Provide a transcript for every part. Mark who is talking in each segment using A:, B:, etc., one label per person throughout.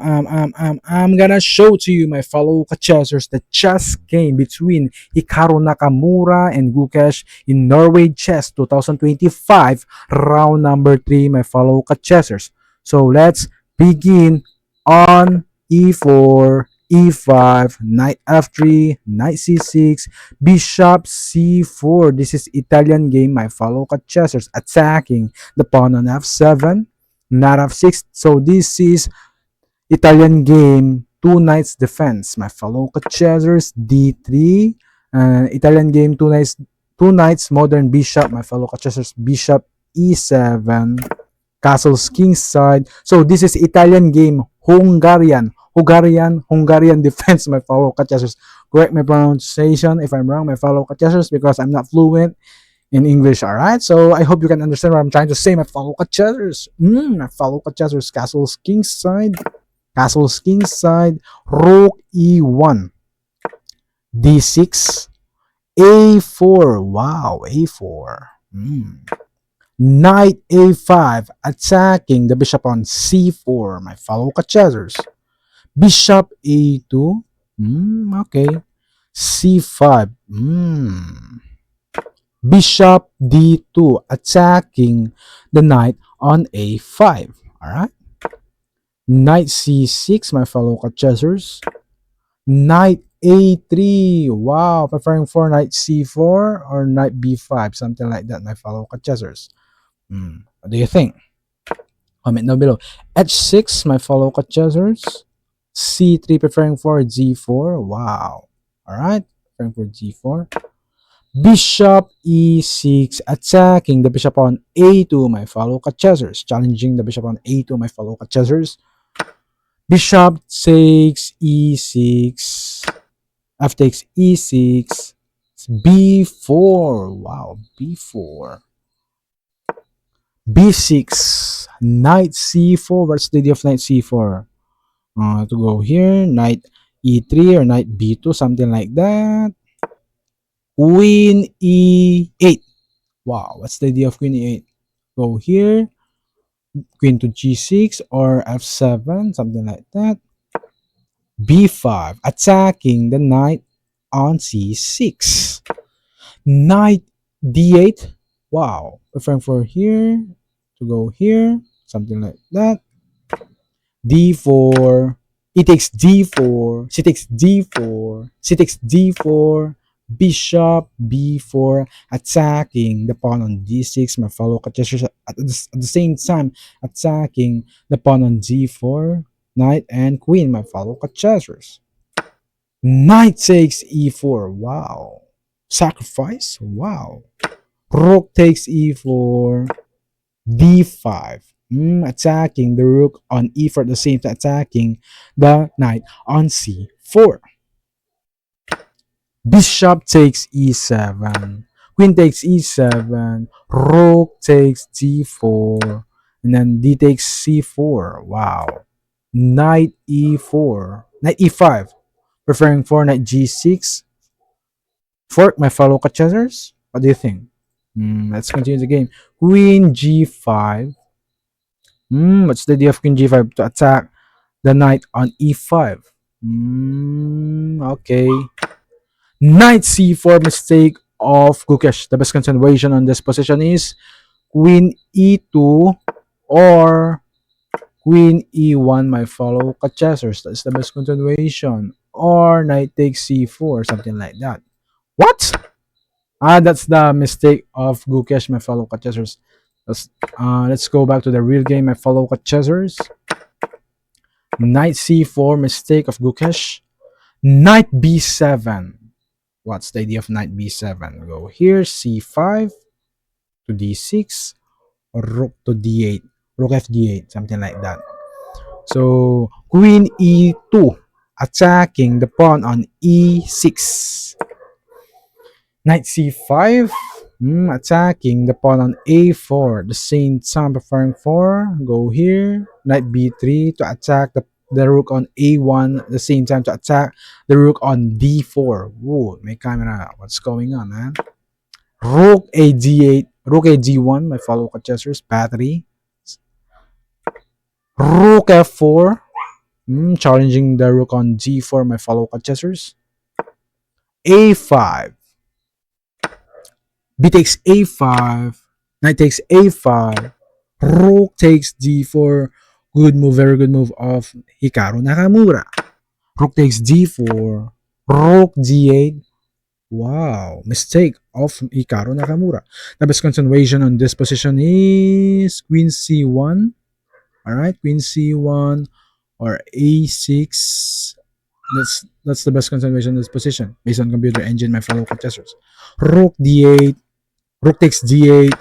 A: I'm gonna show to you, my fellow chessers, the chess game between Hikaru Nakamura and Gukesh in Norway Chess 2025, round number 3, my fellow chessers. So let's begin on e4, e5, knight f3, knight c6, bishop c4. This is Italian game, my fellow chessers, attacking the pawn on f7, knight f6. So this is Italian game, two knights defense. My fellow chessers, d3. Italian game, two knights, modern bishop. My fellow chessers, bishop e7, castles kingside. So this is Italian game, Hungarian defense. My fellow chessers. Correct my pronunciation if I'm wrong, my fellow chessers, because I'm not fluent in English. All right, so I hope you can understand what I'm trying to say, my fellow chessers. My fellow chessers, castles kingside. Castle's kingside, rook e1, d6, a4. Wow, a4. Knight a5, attacking the bishop on c4, my fellow chessers. Bishop a2. Okay. c5. Bishop d2, attacking the knight on a5. All right. Knight c6, my fellow chessers. Knight a3. Wow, preferring for knight c4 or knight b5, something like that, my fellow chessers. What do you think? Comment down below. h6, my fellow chessers. c3, preferring for g4. Wow. All right, preferring for g4. Bishop e6, attacking the bishop on a2, my fellow chessers. Challenging the bishop on a2, my fellow chessers. Bishop takes e6, f takes e6, b4. Wow, b4. b6, knight c4. What's the idea of knight c4? To go here, knight e3 or knight b2, something like that. Queen e8. Wow, what's the idea of queen e8? Go here, queen to g6 or f7, something like that. b5, attacking the knight on c6. Knight d8. Wow, preferring for here to go here, something like that. d4. He takes d4. She takes d4. She takes d4. Bishop b4, attacking the pawn on d6. My fellow chessers at the same time attacking the pawn on d4. Knight and queen, my fellow chessers. Knight takes e4. Wow. Sacrifice. Wow. Rook takes e4. d5. Attacking the rook on e4 at the same time attacking the knight on c4. Bishop takes e7. Queen takes e7. Rook takes d4. And then d takes c4. Wow. Knight e4. Knight e5. Preferring for knight g6. Fork, my fellow chessers. What do you think? Let's continue the game. Queen g5. What's the idea of queen g5? To attack the knight on e5. Okay. Knight c4, mistake of Gukesh. The best continuation on this position is queen e2 or queen e1, my fellow chessers. That's the best continuation. Or knight takes c4, something like that. What? That's the mistake of Gukesh, my fellow chessers. Let's go back to the real game, my fellow chessers. Knight c4, mistake of Gukesh. Knight b7. What's the idea of knight b7? Go here, c5 to d6, or rook to d8, rook f d8, something like that. So queen e2, attacking the pawn on e6. Knight c5, attacking the pawn on a4. The same time preferring for, go here, knight b3 to attack the rook on a1. The same time to attack the rook on d4. Whoa, may camera. What's going on, man? Rook a d8, rook a d1, my fellow chessers, battery. Rook f4. Challenging the rook on g4, my fellow chessers. A5. B takes A5. Knight takes A5. Rook takes D4. Good move, very good move of Hikaru Nakamura. Rook takes D4. Rook D8. Wow, mistake of Hikaru Nakamura. The best continuation on this position is Queen C1. Alright, Queen C1 or A6. That's the best continuation in this position based on computer engine, my fellow contestants. Rook D8. Rook takes D8.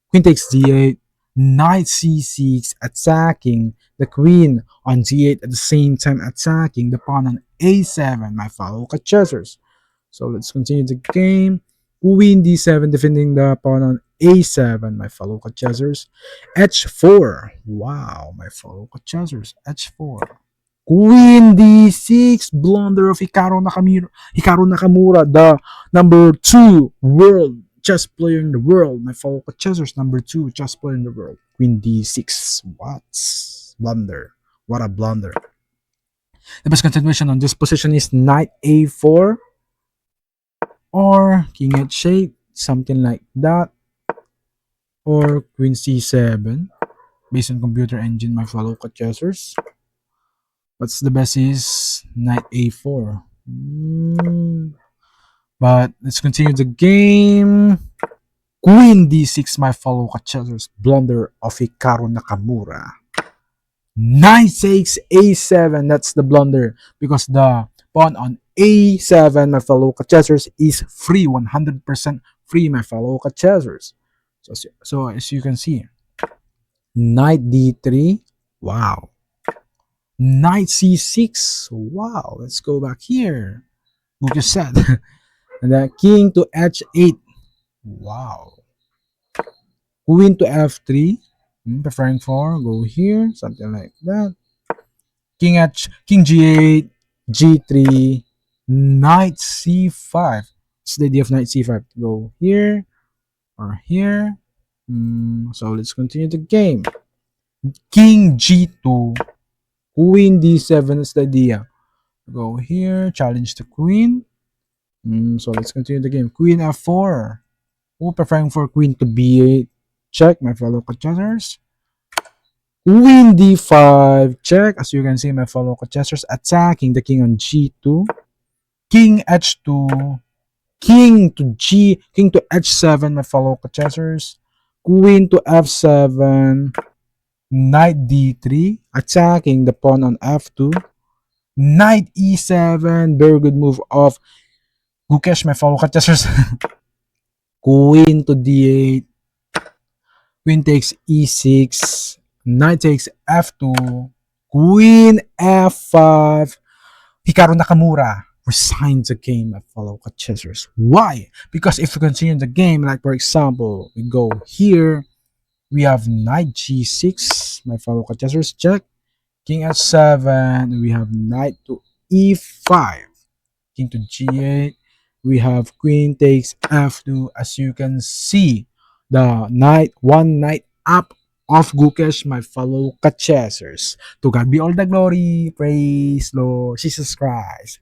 A: Queen takes D8. Knight C6, attacking the queen on D8 at the same time attacking the pawn on A7, my fellow chessers. So let's continue the game. Queen D7 defending the pawn on A7, my fellow chessers. H4. Wow, my fellow chessers. H4. Queen D6, blunder of Hikaru Nakamura, the number 2 world chess player in the world. My fellow chessers, number 2 chess player in the world. Queen D6, what blunder? What a blunder! The best continuation on this position is Knight A4 or King H8, something like that, or Queen C7, based on computer engine, my fellow chessers. What's the best is Knight A4. But let's continue the game. Queen D6, my fellow chessers. Blunder of Hikaru Nakamura. Knight takes A7. That's the blunder because the pawn on A7, my fellow chessers, is free, 100% free, my fellow chessers. So as you can see, Knight D3. Wow. Knight C6. Wow. Let's go back here. Gukesh said. And then King to H8. Wow. Queen to F3. Preferring for go here, something like that. King G8, G3, Knight C5. It's the idea of Knight C5. Go here or here. So let's continue the game. King G2, Queen D7 is the idea. Go here, challenge the queen. So let's continue the game. Queen F4. Preferring for Queen to B8. Check, my fellow chessers. Queen D5. Check. As you can see, my fellow chessers attacking the king on G2. King H2. King to H7, my fellow chessers. Queen to F7. Knight D3. Attacking the pawn on F2. Knight E7. Very good move of Gukesh, my fellow chessers. Queen to D8. Queen takes E6. Knight takes F2. Queen F5. Hikaru Nakamura resigns the game, my fellow chessers. Why? Because if we continue the game, like for example, we go here, we have Knight G6, my fellow chessers, check. King H7, we have Knight to E5. King to G8, we have Queen takes F2. As you can see, the one knight up of Gukesh, my fellow chessers. To God be all the glory. Praise Lord Jesus Christ.